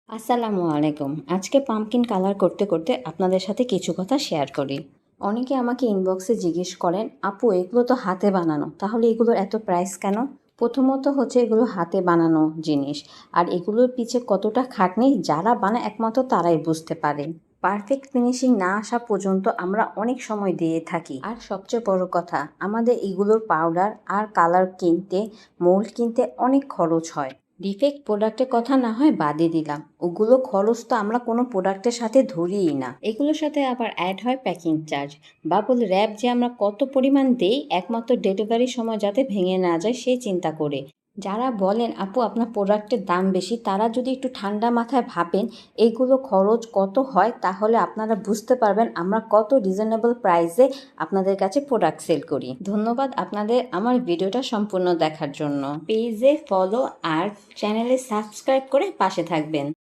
আসসালামু আলাইকুম। আজকে পাম্পকিন কালার করতে করতে আপনাদের সাথে কিছু কথা শেয়ার করি। অনেকে আমাকে ইনবক্সে জিজ্ঞেস করেন, আপু এগুলো তো হাতে বানানো, তাহলে এগুলোর এত প্রাইস কেন? প্রথমত হচ্ছে এগুলো হাতে বানানো জিনিস, আর এগুলোর পিছে কতটা খাটনি যারা বানায় একমাত্র তারাই বুঝতে পারে। পারফেক্ট ফিনিশিং না আসা পর্যন্ত আমরা অনেক সময় দিয়ে থাকি। আর সবচেয়ে বড় কথা, আমাদের এগুলোর পাউডার আর কালার কিনতে, মোল্ড কিনতে অনেক খরচ হয়। ডিফেক্ট প্রোডাক্টের কথা না হয় বাদই দিলাম, ওগুলো খরচ তো আমরা কোনো প্রোডাক্টের সাথে ধরিই না। এগুলোর সাথে আবার অ্যাড হয় প্যাকিং চার্জ, বাবল র্যাপ যে আমরা কত পরিমাণ দেই একমাত্র ডেলিভারির সময় যাতে ভেঙে না যায় সেই চিন্তা করে। যারা বলেন আপু আপনার প্রোডাক্টের দাম বেশি, তারা যদি একটু ঠান্ডা মাথায় ভাবেন এইগুলো খরচ কত হয়, তাহলে আপনারা বুঝতে পারবেন আমরা কত রিজনেবল প্রাইসে আপনাদের কাছে প্রোডাক্ট সেল করি। ধন্যবাদ আপনাদের আমার ভিডিওটা সম্পূর্ণ দেখার জন্য। পেজে ফলো আর চ্যানেলে সাবস্ক্রাইব করে পাশে থাকবেন।